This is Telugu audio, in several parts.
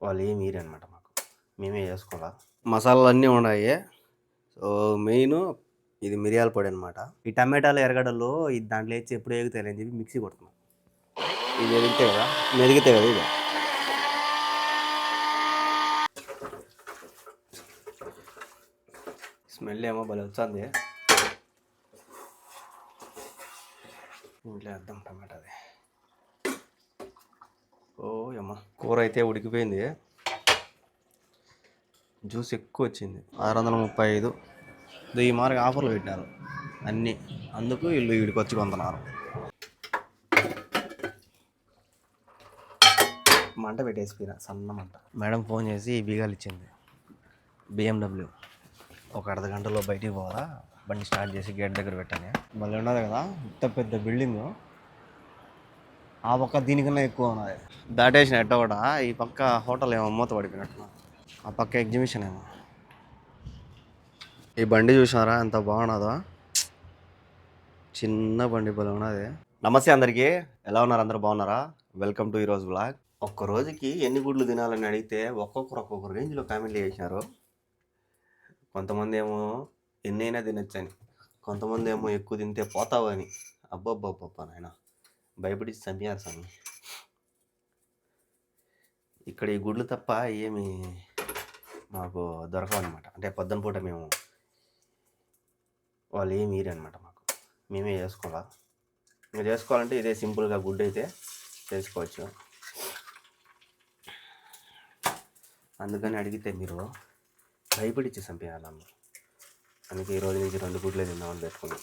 వాళ్ళు ఏమి అనమాట మాకు, మేమే చేసుకోవాలా. మసాలాలు అన్నీ ఉన్నాయి. సో మెయిన్ ఇది మిరియాల పొడి అనమాట. ఈ టమాటాలు ఎరగడల్లో ఇది దాంట్లో వేసి ఎప్పుడు ఎగుతాయని చెప్పి మిక్సీ కొడుతున్నాం. ఇది ఎదిగితే కదా మెదిగితే కదా ఇది. స్మెల్ ఏమో భలే వచ్చింది. ఇంట్లో వేద్దాం టమాటాది. ఓ అమ్మ, కూర అయితే ఉడికిపోయింది. జ్యూస్ ఎక్కువ వచ్చింది. 635. ఈ మార్గ ఆఫర్లు పెట్టినారు అన్నీ, అందుకు వీళ్ళు వీడికి వచ్చి కొంటున్నారు. మంట పెట్టేసిపోయినా, సన్న మంట. మేడం ఫోన్ చేసి బీగాలు ఇచ్చింది. BMW ఒక అర్ధ గంటలో బయటికి పోవాలా, బండి స్టార్ట్ చేసి గేట్ దగ్గర పెట్టాను. మళ్ళీ ఉన్నది కదా ఇంత పెద్ద బిల్డింగ్, ఆ పక్క దీనికన్నా ఎక్కువ ఉన్నది. దాటేసిన ఎట్ట కూడా ఈ పక్క హోటల్ ఏమో మూత పడిపోయినట్టు, ఆ పక్క ఎగ్జిబిషన్ ఏమో. ఈ బండి చూసినారా ఎంత బాగున్నదో, చిన్న బండి బలం ఉన్నది. నమస్తే అందరికీ, ఎలా ఉన్నారు? అందరూ బాగున్నారా? వెల్కమ్ టు ఈరోజు బ్లాగ్. ఒక్క రోజుకి ఎన్ని గుడ్లు తినాలని అడిగితే ఒక్కొక్క రేంజ్లో కామెంట్లు చేసినారు. కొంతమంది ఏమో ఎన్నైనా తినొచ్చని, కొంతమంది ఏమో ఎక్కువ తింటే పోతావు అని. అబ్బబ్బబ్బబ్బా నాయన, భయపడి చంపారు స్వామి. ఇక్కడ ఈ గుడ్లు తప్ప ఏమి మాకు దొరకవు అనమాట. అంటే పొద్దున పూట మేము వాళ్ళు ఏమి అనమాట మాకు, మేమే చేసుకోవాలా. మీరు చేసుకోవాలంటే ఇదే సింపుల్గా గుడ్డు అయితే చేసుకోవచ్చు. అందుకని అడిగితే మీరు భయపడిచ్చి చంపేయాలమ్మ. అందుకే ఈ రోజు నుంచి 2 గుడ్లే తిందామని పెట్టుకున్నాం.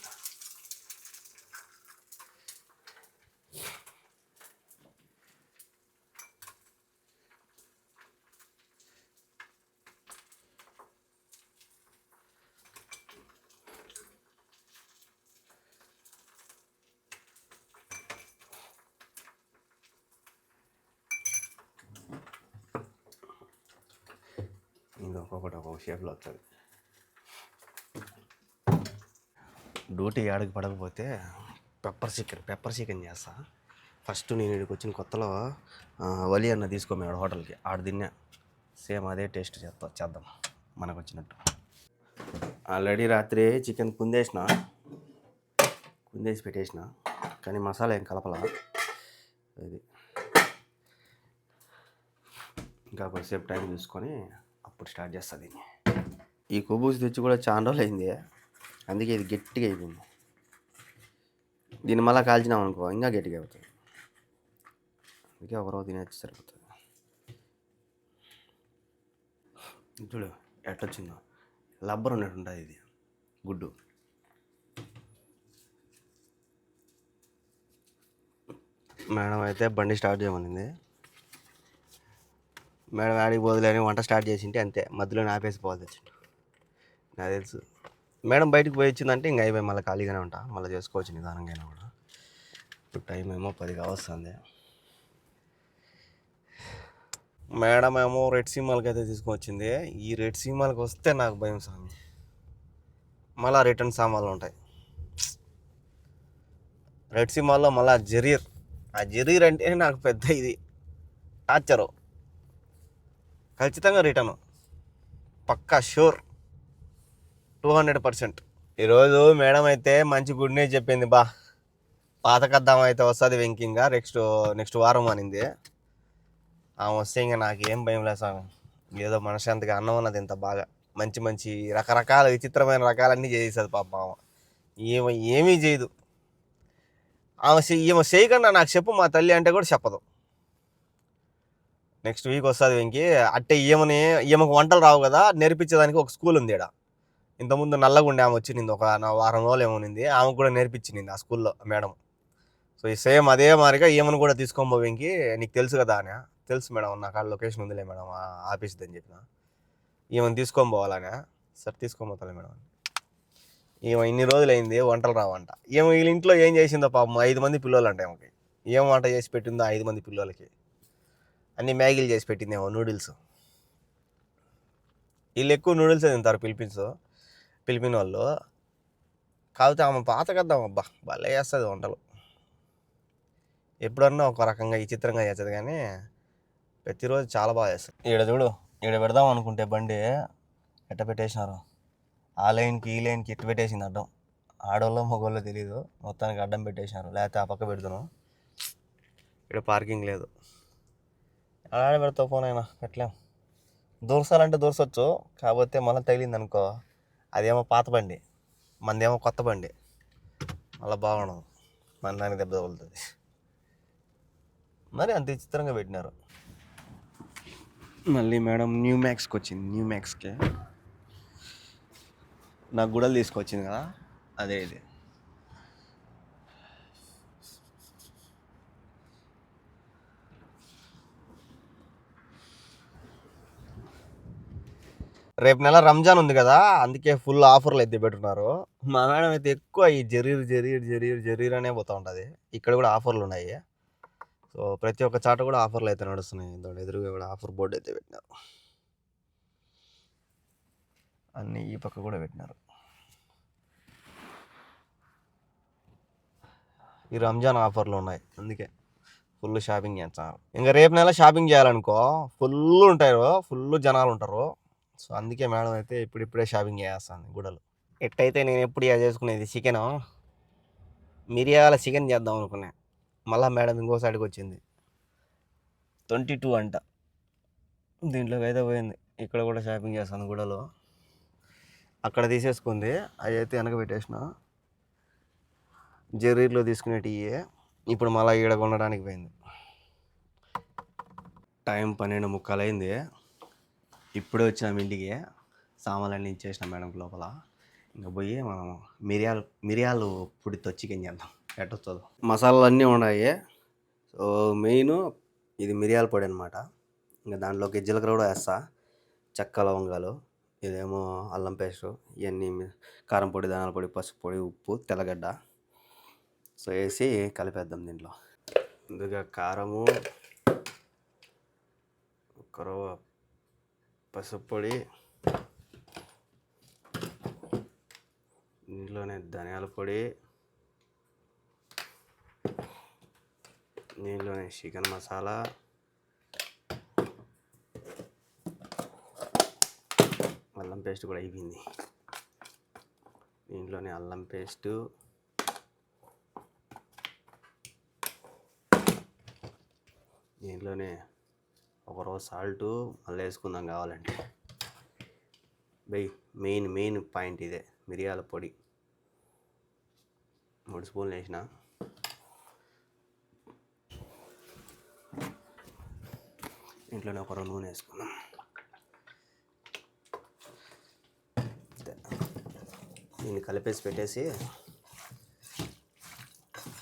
ఇంకొకటి ఒక్కొక్క షేప్లో వస్తుంది. డ్యూటీ ఏడకి పడకపోతే పెప్పర్ చికెన్ చేస్తా. ఫస్ట్ నేను ఇక్కడికి వచ్చిన కొత్తలో వలి అన్న తీసుకోమేడు హోటల్కి, ఆడ తిన్నా. సేమ్ అదే టేస్ట్ చేద్దాం మనకు వచ్చినట్టు. ఆల్రెడీ రాత్రి చికెన్ కుందేసి పెట్టేసిన, కానీ మసాలా ఏం కలపలా. అది ఇంకా కొద్దిసేపు టైం చూసుకొని అప్పుడు స్టార్ట్ చేస్తుంది. ఈ కొబ్బూసి తెచ్చి కూడా చాలా రోజులు అయింది, అందుకే ఇది గట్టిగా అయిపోయింది. దీన్ని మళ్ళీ కాల్చినాం అనుకో ఇంకా గట్టిగా అవుతుంది. అందుకే ఒకరోజు తినేసి సరిపోతుంది. చూడు ఎట్టొచ్చిందో, లబ్బర్ ఉన్నట్టు ఉంటుంది ఇది గుడ్డు. మేడం అయితే బండి స్టార్ట్ చేయమనింది. మేడం ఆడికి పోదులేని వంట స్టార్ట్ చేసింటే అంతే, మధ్యలో ఆపేసి పోవాలి వచ్చిండు. నాకు తెలుసు మేడం బయటకు పోయి వచ్చిందంటే ఇంకా అయిపోయి మళ్ళీ ఖాళీగానే ఉంటా, మళ్ళీ చేసుకోవచ్చు నిదానంగా అయినా కూడా. ఇప్పుడు టైం ఏమో 10 కావస్తుంది. మేడం ఏమో రెడ్ సీమాలకి అయితే తీసుకొచ్చింది. ఈ రెడ్ సీమాలకి వస్తే నాకు భయం స్వామి. మళ్ళీ రిటర్న్ సామాన్లు ఉంటాయి రెడ్ సీమాల్లో. మళ్ళీ ఆ జరీర్ అంటే నాకు పెద్ద ఇది టార్చరు. ఖచ్చితంగా రిటర్ను పక్కా షూర్ 200%. ఈరోజు మేడం అయితే మంచి గుడ్ న్యూస్ చెప్పింది. పాతకద్దాం అయితే వస్తుంది వెంకింగా నెక్స్ట్ వారం అనింది. ఆమె వస్తే ఇంకా నాకేం భయం లేదు స్వామి. ఏదో మనశాంతిగా అన్నం ఉన్నది ఇంత బాగా మంచి రకరకాల విచిత్రమైన రకాలన్నీ చేసేది పాప. ఈమె ఏమీ చేయదు. ఈమె చేయకుండా నాకు చెప్పు మా తల్లి అంటే కూడా చెప్పదు. నెక్స్ట్ వీక్ వస్తుంది వెంకి. అట్టే ఈమెకు వంటలు రావు కదా, నేర్పించేదానికి ఒక స్కూల్ ఉంది ఇక్కడ. ఇంతకుముందు నల్లగా ఉండే ఆమె వచ్చింది, ఒక వారం రోజులు ఏమోనింది. ఆమెకు కూడా నేర్పించింది ఆ స్కూల్లో మేడం. సో ఈ సేమ్ అదే మాదిరిగా ఈమెను కూడా తీసుకోబో వెంకి, నీకు తెలుసు కదా అని. తెలుసు మేడం, నాకు ఆ లొకేషన్ ఉందిలే మేడం ఆఫీస్ది అని చెప్పిన. ఈమెను తీసుకొని పోవాలనే. సరే తీసుకోబోతాలే మేడం. ఈమె ఇన్ని రోజులు అయింది వంటలు రావంట. వీళ్ళ ఇంట్లో ఏం చేసిందో పాపం, 5 మంది పిల్లలు అంట. ఏమకి ఏం వంట చేసి పెట్టిందో 5 మంది పిల్లలకి. అన్ని మ్యాగీలు చేసి పెట్టిందేమో, నూడిల్స్. వీళ్ళు ఎక్కువ నూడిల్స్ తింటారు ఫిలిపిన్ వాళ్ళు. కాకపోతే ఆమె పాతకద్దాం అబ్బా భలే చేస్తుంది వంటలు. ఎప్పుడన్నా ఒక రకంగా విచిత్రంగా చేస్తుంది, కానీ ప్రతిరోజు చాలా బాగా చేస్తారు. ఈడ చూడు, ఈడ పెడదాం అనుకుంటే బండి ఎట్ట పెట్టేసినారు, ఆ లైన్కి ఈ లైన్కి ఎట్టు పెట్టేసింది అడ్డం. ఆడవాళ్ళో మగవాళ్ళో తెలియదు, మొత్తానికి అడ్డం పెట్టేసినారు. లేకపోతే ఆ పక్క పెడుతున్నాం. ఇక్కడ పార్కింగ్ లేదు. ఆడ పెడతావు ఫోన్ అయినా పెట్టలేం. దూర్చాలంటే దూర్చొచ్చు, కాకపోతే మళ్ళీ తగిలింది అనుకో అదేమో పాత బండి, మనదేమో కొత్త బండి, మళ్ళీ బాగుండదు, మన దానికి దెబ్బ తగులుతుంది. మరి అంత విచిత్రంగా పెట్టినారు. మళ్ళీ మేడం న్యూ మ్యాక్స్కి వచ్చింది. న్యూ మ్యాక్స్కి నాకు గుడలు తీసుకొచ్చింది కదా, అదే ఇది. రేపు నెల రంజాన్ ఉంది కదా, అందుకే ఫుల్ ఆఫర్లు అయితే పెట్టున్నారు. మా మేడం అయితే ఎక్కువ ఈ జరీర్ అనే పోతూ ఉంటుంది. ఇక్కడ కూడా ఆఫర్లు ఉన్నాయి. సో ప్రతి ఒక్క చాట కూడా ఆఫర్లు అయితే నడుస్తున్నాయి. దాని ఎదురుగా కూడా ఆఫర్ బోర్డు అయితే పెట్టినారు. అన్నీ ఈ పక్క కూడా పెట్టినారు. ఈ రంజాన్ ఆఫర్లు ఉన్నాయి, అందుకే ఫుల్ షాపింగ్ చేస్తారు. ఇంకా రేపు నెల షాపింగ్ చేయాలనుకో ఫుల్ ఉంటారు, ఫుల్ జనాలు ఉంటారు. సో అందుకే మేడం అయితే ఇప్పుడిప్పుడే షాపింగ్ చేస్తాను గుడలు. ఎట్టయితే నేను ఎప్పుడు చేసుకునేది చికెన్, మిరియాల చికెన్ చేద్దాం అనుకున్నా. మళ్ళీ మేడం ఇంకోసారికి వచ్చింది 22 అంట. దీంట్లోకి అయితే పోయింది. ఇక్కడ కూడా షాపింగ్ చేస్తాను గుడలో. అక్కడ తీసేసుకుంది, అవి అయితే వెనక పెట్టేసిన. జరీర్లో తీసుకునేటివి ఇప్పుడు మళ్ళీ ఈడ కొనడానికి పోయింది. టైం 12:45 అయింది. ఇప్పుడే వచ్చినాం ఇంటికి. సామాన్లన్నీ ఇచ్చేసిన మేడంకి లోపల. ఇంకా పోయి మనం మిరియాలు పొడితో చికెన్ చేద్దాం. ఎట్టొస్తుంది. మసాలాలు అన్నీ ఉన్నాయి. సో మెయిన్ ఇది మిరియాల పొడి అనమాట. ఇంకా దాంట్లోకి జీలకర్ర కూడా వేస్తా, చెక్క లవంగాలు, ఇదేమో అల్లం పేస్టు, ఇవన్నీ కారం పొడి, ధనియాల పొడి, పసుపు పొడి, ఉప్పు, తెల్లగడ్డ. సో వేసి కలిపేద్దాం దీంట్లో. ముందుగా కారము, పసుపు పొడి, దీంట్లోనే ధనియాల పొడి, దీంట్లోనే చికెన్ మసాలా, అల్లం పేస్ట్ కూడా అయిపోయింది. దీంట్లోనే అల్లం పేస్టు, దీంట్లోనే ఒకరోజు సాల్టు మళ్ళీ వేసుకుందాం కావాలంటే. మెయిన్ పాయింట్ ఇదే, మిరియాల పొడి 3 స్పూన్లు వేసిన. ఇంట్లోనే ఒక 2 నూనె వేసుకున్నాం. దీన్ని కలిపేసి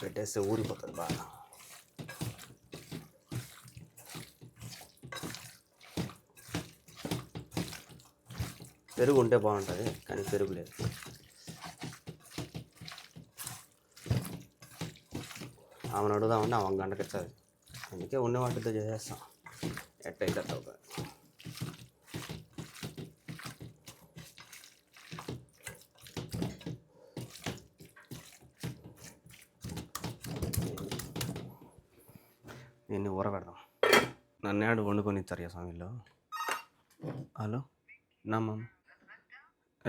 పెట్టేస్తే ఊరిపోతుంది బాగా. పెరుగు ఉంటే బాగుంటుంది, కానీ పెరుగు లేదు. ఆమెను అడుగుదామంటే ఆమె గంటకి ఇస్తుంది. అందుకే ఉన్న వాటితో చేసేస్తాం. ఎట్టయితే ఒక దీన్ని ఊరబెడదాం. నన్ను ఆడు వండుకొని ఇస్తారు స్వామిలో. హలో నమ్మ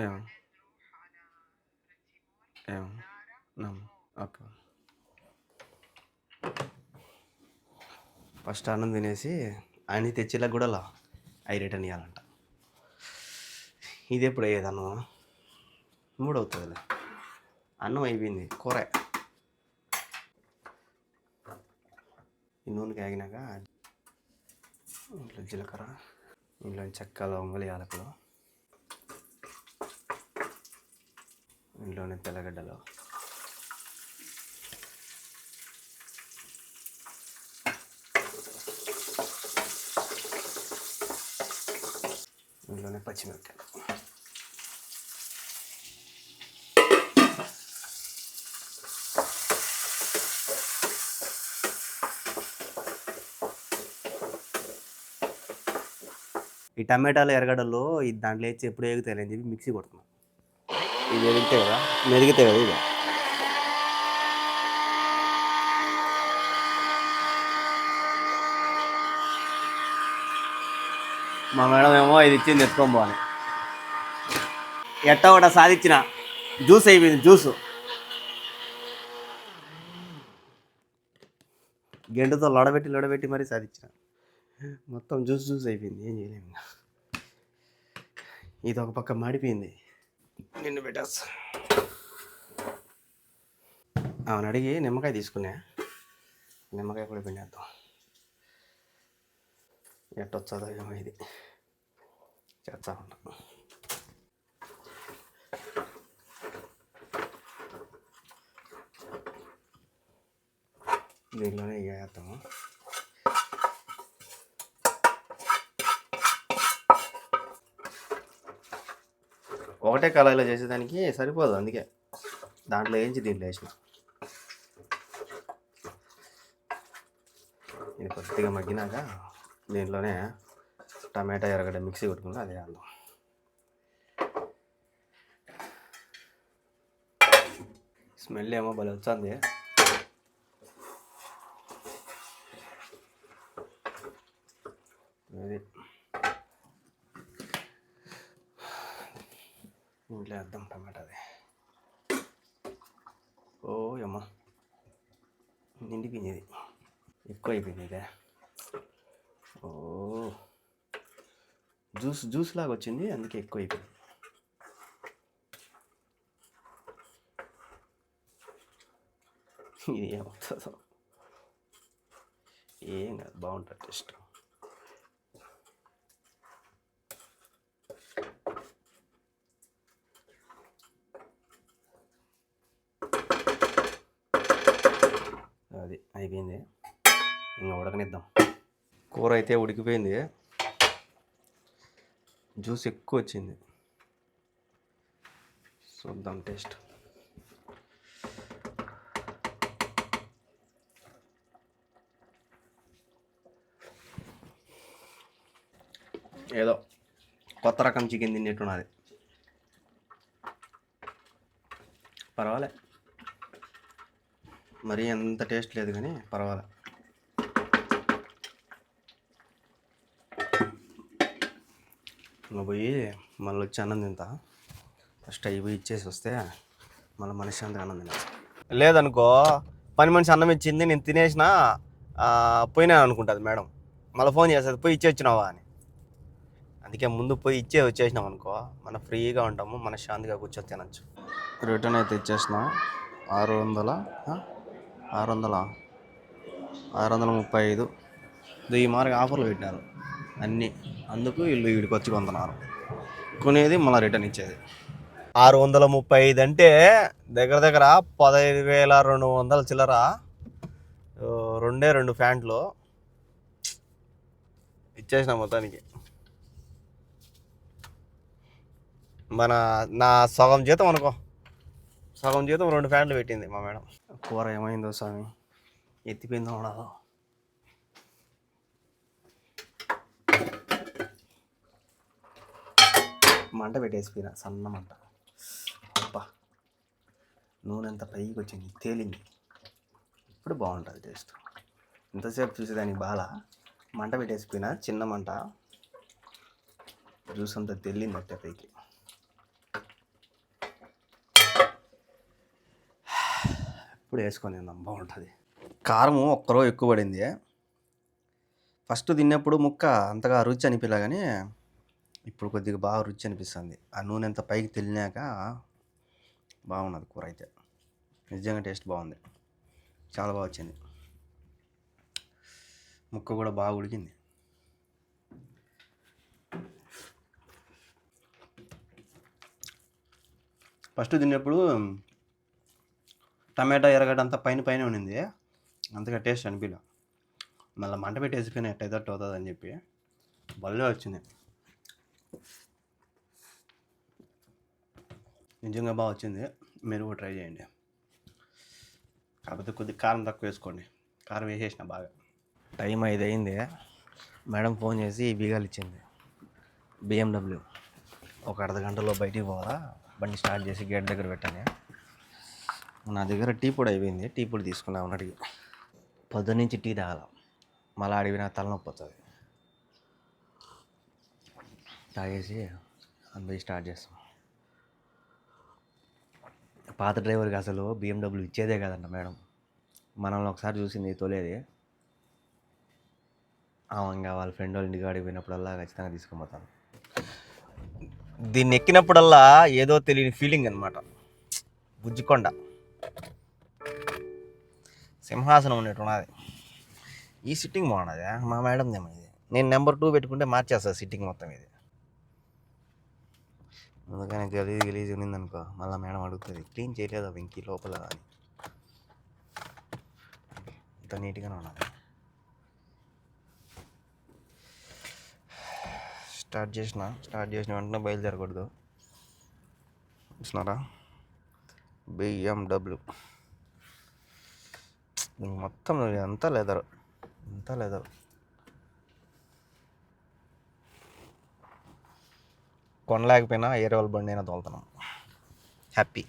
ఏం నమ్మ ఓకే. ఫస్ట్ అన్నం తినేసి ఆయన తెచ్చేలా కూడా అవి రిటర్న్ ఇవ్వాలంట. ఇది ఎప్పుడు అయ్యేది అన్నం? 3 అవుతుందిలే. అన్నం అయిపోయింది, కూర. ఈ నూనెకి ఆగినాక ఇంట్లో జీలకర్ర, ఇంట్లో చెక్క లవంగాలు, యాలకులు, ఇంట్లోనే తెల్లగడ్డలు, ఇంట్లోనే పచ్చిమిరపకాయలు. ఈ టమాటాలు, ఎర్రగడ్డలు దాంట్లో వేసి ఎప్పుడు ఎగుతాయి అని చెప్పి మిక్సీ కొడుతున్నాం. ఇది మెదిగితే కదా ఇది. మా మేడం ఏమో ఇది ఇచ్చింది ఎత్తుకొని పోవాలి. ఎట్టా ఒకట సాధించిన జ్యూస్ అయిపోయింది. జ్యూస్ గెంటుతో లొడబెట్టి మరీ సాధించిన. మొత్తం జ్యూస్ అయిపోయింది. ఏం చేయలేము. ఇది ఒక పక్క మాడిపోయింది. నిన్ను పెట్టేస్తా. అవును అడిగి నిమ్మకాయ తీసుకున్నా. నిమ్మకాయ కూడా పిండేద్దాం. ఎట్టొచ్చదో ఏమో ఇది చేస్తా ఉంటాం. దీంట్లోనే ఇక వేస్తాము. ఒకటే కళాయిలో చేసేదానికి సరిపోదు, అందుకే దాంట్లో వేయించి దీంట్లో వేసిన. ఇది కొద్దిగా మగ్గినాక దీంట్లోనే టమాటా ఎర్రగడ్డ మిక్సీ కొట్టుకుంటే అదే వేద్దాం. స్మెల్ ఏమో భలే వచ్చింది. అది ఇంట్లో వేద్దాం టమాటాది. ఓ అమ్మ నిండిపోయింది. ఇది ఎక్కువ అయిపోయింది. ఇదే ఓ జ్యూస్ లాగా వచ్చింది, అందుకే ఎక్కువ అయిపోయింది. ఇది ఏమవుతుందో ఏం కాదు, బాగుంటుంది టేస్ట్. అది అయిపోయింది, ఇంకా ఉడకనిద్దాం. కూర అయితే ఉడికిపోయింది, జ్యూస్ ఎక్కువ వచ్చింది. చూద్దాం టేస్ట్. ఏదో కొత్త రకం చికెన్ తిన్నట్టున్నది. పర్వాలే, మరీ అంత టేస్ట్ లేదు కానీ పర్వాలే. ఇంకా పోయి మళ్ళీ వచ్చి అన్నం తింటా. ఫస్ట్ అవి పోయి ఇచ్చేసి వస్తే మళ్ళీ మనశ్శాంతిగా అన్నం తినా. లేదనుకో పని మనిషి అన్నం ఇచ్చింది, నేను తినేసిన పోయినా అనుకుంటుంది మేడం. మళ్ళీ ఫోన్ చేస్తుంది, పోయి ఇచ్చి వచ్చినావా అని. అందుకే ముందు పోయి ఇచ్చే వచ్చేసినాం అనుకో మనం ఫ్రీగా ఉంటాము, మనశ్శాంతిగా కూర్చొని తినచ్చు. రిటర్న్ అయితే ఇచ్చేసిన 635. ఈ మార్గం ఆఫర్లు పెట్టినారు అన్నీ, అందుకు వీళ్ళు వీడికి వచ్చి కొంటున్నారు. కొనేది మళ్ళీ రిటర్న్ ఇచ్చేది. 635 అంటే దగ్గర 15,200 చిల్లర. 2 ప్యాంట్లు ఇచ్చేసిన మొత్తానికి. నా సగం జీతం అనుకో, సగం జీతం 2 ప్యాంట్లు పెట్టింది మా మేడం. కూర ఏమైందో స్వామి, ఎత్తిపోయిందో ఉండదో. మంట పెట్టేసిపోయినా, సన్న మంట. అబ్బా నూనె అంత పైకి వచ్చింది, తేలింది. ఇప్పుడు బాగుంటుంది టేస్ట్. ఇంతసేపు చూసేదానికి బాగా మంట పెట్టేసిపోయినా, చిన్న మంట, జ్యూస్ అంతా తెల్లింది అట్టే పైకి. ఇప్పుడు వేసుకొని తిందాం, బాగుంటుంది. కారము ఒక్కరో ఎక్కువ పడింది. ఫస్ట్ తిన్నప్పుడు ముక్క అంతగా రుచి అనిపించలే, కానీ ఇప్పుడు కొద్దిగా బాగా రుచి అనిపిస్తుంది. ఆ నూనె అంత పైకి తెలినాక బాగున్నది కూర అయితే. నిజంగా టేస్ట్ బాగుంది, చాలా బాగా వచ్చింది. ముక్క కూడా బాగా ఉడికింది. ఫస్ట్ తిన్నప్పుడు టమాటా ఎర్రగడ్డ అంతా పైన ఉండింది, అంతగా టేస్ట్ అనిపించలే. మళ్ళీ మంట పెట్టి వేసిపోయినా ఎట్టయితే అవుతుంది అని చెప్పి భలే వచ్చింది. నిజంగా బాగా వచ్చింది, మీరు కూడా ట్రై చేయండి. కాకపోతే కొద్దిగా కారం తక్కువ వేసుకోండి, కారం వేసేసిన బాగా. టైం 5 అయింది. మేడం ఫోన్ చేసి బీగాలు ఇచ్చింది. BMW ఒక అర్ధగంటలో బయటికి పోవాలా, బండి స్టార్ట్ చేసి గేట్ దగ్గర పెట్టాను. నా దగ్గర టీ పొడి అయిపోయింది, టీ పొడి తీసుకున్నాం అడిగి. పొద్దున్నుంచి టీ తాగాల, మళ్ళీ అడిగిన తలనొప్పి వస్తుంది. తాగేసి పోయి స్టార్ట్ చేస్తాం. పాత డ్రైవర్కి అసలు BMW ఇచ్చేదే కదంట మేడం. మనల్ని ఒకసారి చూసింది తోలేది. ఇంకా వాళ్ళ ఫ్రెండ్ వాళ్ళ ఇంటికాడికి పోయినప్పుడల్లా ఖచ్చితంగా తీసుకుపోతాను. దీన్ని ఎక్కినప్పుడల్లా ఏదో తెలియని ఫీలింగ్ అనమాట. బుజ్జికొండ సింహాసనం ఉన్నట్టున్నది. ఈ సిట్టింగ్ బాగున్నది. మా మేడందేమో ఇది. నేను నెంబర్ 2 పెట్టుకుంటే మార్చేస్తుంది సిట్టింగ్ మొత్తం ఇది. అందుకని గలీజ్ ఉన్నిందనుకో మళ్ళీ మేడం అడుగుతుంది, క్లీన్ చేయలేదా వెంకీ లోపల అని. ఇంత నీట్గానే ఉన్నది. స్టార్ట్ చేసిన వెంటనే బయలుదేరకూడదు. చూసినారా, BMW మొత్తం అంతా లెదర్. కొనలేకపోయినా ఏరే వాళ్ళ బండి అయినా తోలుతున్నాం. హ్యాపీ.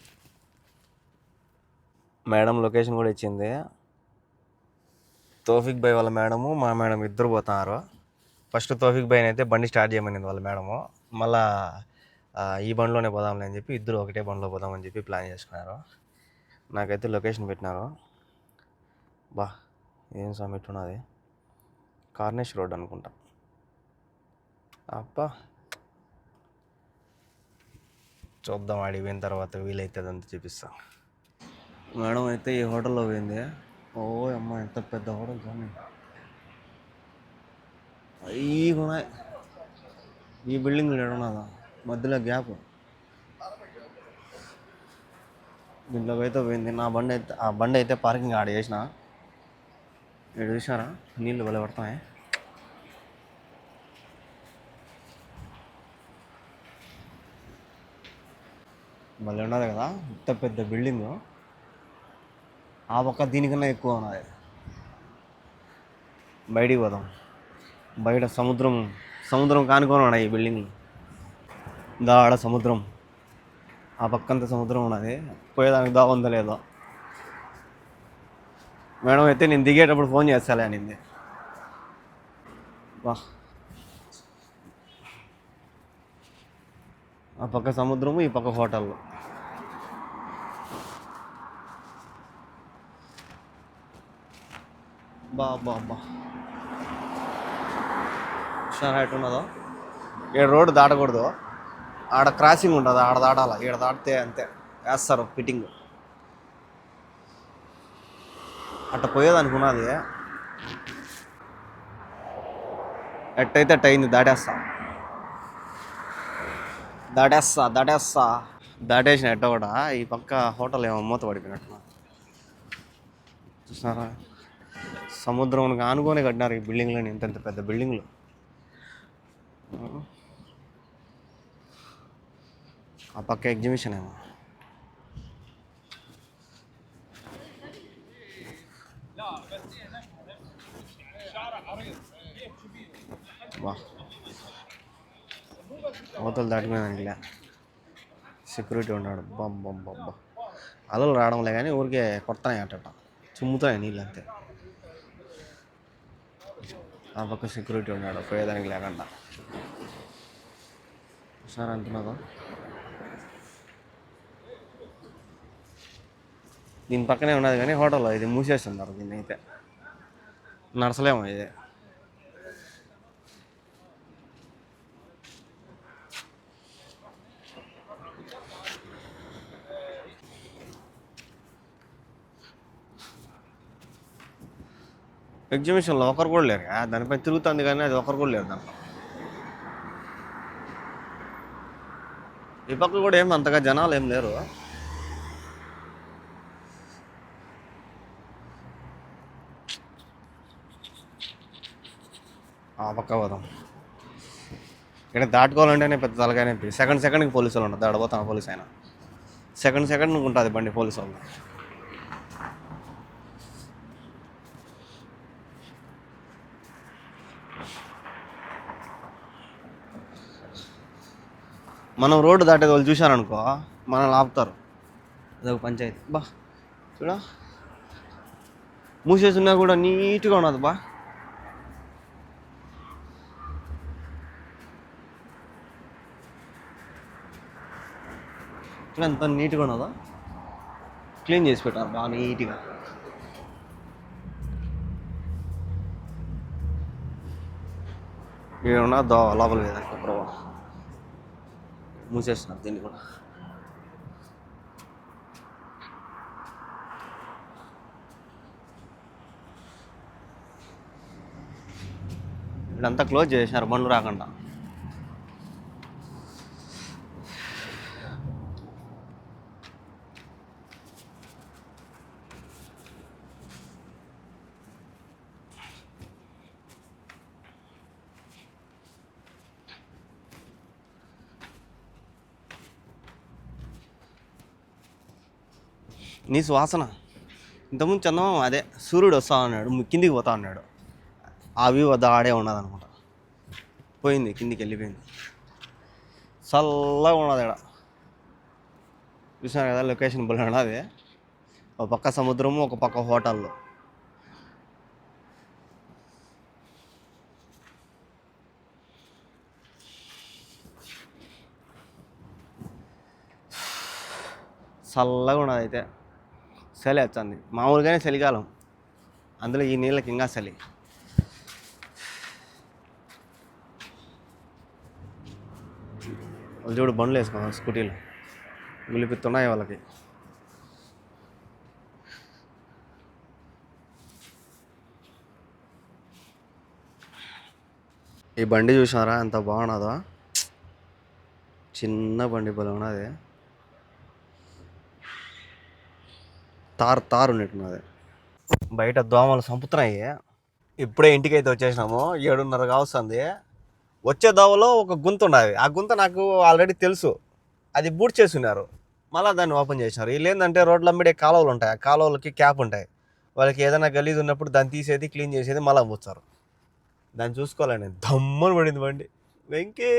మేడం లొకేషన్ కూడా ఇచ్చింది. తోఫిక్ భాయ్ వాళ్ళ మేడము మా మేడం ఇద్దరు పోతున్నారు. ఫస్ట్ తోఫిక్ భాయ్ని అయితే బండి స్టార్ట్ చేయమనింది వాళ్ళ మేడము. మళ్ళా ఈ బండిలోనే పోదాంలే అని చెప్పి ఇద్దరు ఒకటే బండిలో పోదామని చెప్పి ప్లాన్ చేసుకున్నారు. నాకైతే లొకేషన్ పెట్టినారు. బా ఏం సమిట్ ఉన్నది, కార్నేష్ రోడ్ అనుకుంటా. అబ్బా చూద్దాం, ఆడికి పోయిన తర్వాత వీలైతే అదంతా చూపిస్తా. మేడం అయితే ఈ హోటల్లో పోయింది. ఓ అమ్మ, ఎంత పెద్ద హోటల్ కానీ. అవి ఉన్నాయి. ఈ బిల్డింగ్ ఉన్నదా మధ్యలో గ్యాప్, దీంట్లోకి అయితే పోయింది. ఆ బండి అయితే పార్కింగ్ ఆడ చేసిన. ఇక్కడ చూసారా, నీళ్ళు భలే పడతాయి. భలే ఉన్నది కదా, ఇంత పెద్ద బిల్డింగు. ఆ పక్క దీనికన్నా ఎక్కువ ఉన్నది. బయటికి పోదాం. బయట సముద్రం కానుకొని ఉన్నాయి ఈ బిల్డింగ్. ఆడ సముద్రం, ఆ పక్కంతా సముద్రం ఉన్నది. పోయేదానికి దా ఉందో లేదో. మేడం అయితే నేను దిగేటప్పుడు ఫోన్ చేస్తాలే అనింది. వా, ఆ పక్క సముద్రము, ఈ పక్క హోటల్. బా చాలా హైట్ ఉన్నదో. ఇక్కడ రోడ్డు దాటకూడదు, ఆడ క్రాసింగ్ ఉంటుంది, ఆడ దాటాలి. ఇక్కడ దాటితే అంతే వేస్తారు ఫిట్టింగ్. అట్ట పోయేదనుకున్నది, ఎట్టయితే అట్ట అయింది. దాటేసిన ఎట్ట కూడా. ఈ పక్క హోటల్ ఏమో మూత పడిపోయినట్టు చూసారా. సముద్రం ఆనుకొని కట్టినారు ఈ బిల్డింగ్లని, ఇంత పెద్ద బిల్డింగ్లు. ఆ పక్క ఎగ్జిబిషన్ ఏమో. వా, అవతలు దాటిపోయినానికిలే సెక్యూరిటీ ఉన్నాడు. బొబ్బ అలలు రావడంలే కానీ ఊరికే కొడతాయి అట్ట, చుమ్ముతాయి నీళ్ళు అంతే. ఆ పక్క సెక్యూరిటీ ఉన్నాడు పోయేదానికి లేకుండా. సార్ అంటున్నారా, దీని పక్కనే ఉన్నది కానీ హోటల్లో ఇది మూసేస్తున్నారు. దీన్ని అయితే నడసలేమో ఇది. ఎగ్జిబిషన్లో ఒకరు కూడా లేరు. దానిపై తిరుగుతుంది కానీ అది ఒకరు కూడా లేరు దాంట్లో. ఈ పక్క కూడా ఏం అంతగా జనాలు ఏం లేరు. ఆ పక్క పోదాం. ఇక్కడ దాటుకోవాలంటేనే పెద్ద తలగానే. సెకండ్కి పోలీసు వాళ్ళు ఉంటుంది. ఆడపోతాను పోలీసు అయినా సెకండ్ ఉంటుంది బండి పోలీసు వాళ్ళు. మనం రోడ్డు దాటేది వాళ్ళు చూశారనుకో మనల్ని ఆపుతారు. అదొక పంచాయతీ. బా చూడ, మూసేసి ఉన్నా కూడా నీట్గా ఉన్నది. బా ఇక్కడ ఎంత నీట్గా ఉన్నదో క్లీన్ చేసి పెట్టారు బాగా నీట్గా. ఏమన్నా లోపల వేదానికి అప్పుడు మూసేస్తున్నారు దీన్ని కూడా. ఇదంతా క్లోజ్ చేసినారు బండ్లు రాకుండా. నీ సువాసన ఇంతకుముందు చందమామ అదే సూర్యుడు వస్తా ఉన్నాడు, కిందికి పోతా ఉన్నాడు, అవి వద్ద ఆడే ఉన్నది అనమాట. పోయింది కిందికి వెళ్ళిపోయింది. చల్లగా ఉన్నది ఇక్కడ చూసినారు కదా లొకేషన్ బుల్ ఉన్నది. ఒక పక్క సముద్రము, ఒక పక్క హోటల్లో. చల్లగా ఉన్నది అయితే. చలి వచ్చింది మామూలుగానే చలికాలం, అందులో ఈ నీళ్ళకి ఇంకా చలి. వాళ్ళు చూడు బండ్లు వేసుకున్నారు స్కూటీలు, గులిపిస్తున్నాయి వాళ్ళకి. ఈ బండి చూసినారా ఎంత బాగున్నదో, చిన్న బండి బలం ఉన్నది, తారు ఉన్నట్టున్నది. బయట దోమలు చంపుతున్నాయి. ఇప్పుడే ఇంటికి అయితే వచ్చేసినాము, 7:30 కావస్తుంది. వచ్చే దోవలో ఒక గుంత ఉన్నది, ఆ గుంత నాకు ఆల్రెడీ తెలుసు, అది బూట్ చేసి ఉన్నారు, మళ్ళీ దాన్ని ఓపెన్ చేసినారు. వీళ్ళు ఏంటంటే రోడ్ల అమ్మిడే కాలువలు ఉంటాయి, ఆ కాలువలకి క్యాప్ ఉంటాయి, వాళ్ళకి ఏదైనా గలీజ్ ఉన్నప్పుడు దాన్ని తీసేది క్లీన్ చేసేది మళ్ళీ పోస్తారు. దాన్ని చూసుకోవాలండి, దమ్మని పడింది బండి. వెంకీ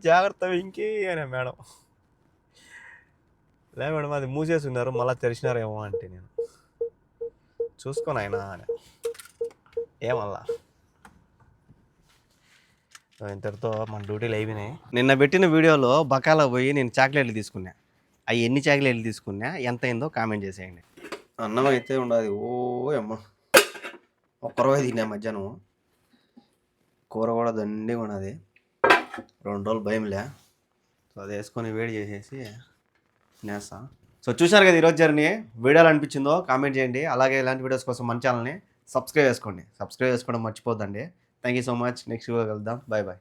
జాగ్రత్త వెంకీ అనే మేడం. లే మేడం అది మూసేసి ఉన్నారు, మళ్ళీ తెరిచినారేమో అంటే నేను చూసుకోను ఆయన అని ఏమల్లా. ఇంతటితో మన డ్యూటీలు అయిపోయినాయి. నిన్న పెట్టిన వీడియోలో బకాలా పోయి నేను చాక్లెట్లు తీసుకున్నా, అవి ఎన్ని చాక్లెట్లు తీసుకున్నా ఎంత అయిందో కామెంట్ చేసేయండి. అన్నం అయితే ఉండదు, ఓ అమ్మ ఒక్కరోజు తిన్నా మధ్యాహ్నం, కూర కూడా దండిగా ఉన్నది, 2 రోజులు భయంలే. సో అది వేసుకొని వేడి చేసేసి తినేస్తా. సో చూశారు కదా ఈరోజు జర్నీ, వీడియోలు అనిపించిందో కామెంట్ చేయండి. అలాగే ఇలాంటి వీడియోస్ కోసం మన ఛానల్ని సబ్స్క్రైబ్ చేసుకోండి, సబ్స్క్రైబ్ చేసుకోవడం మర్చిపోద్దండి. Thank you so much. Next video కలుద్దాం. Bye bye.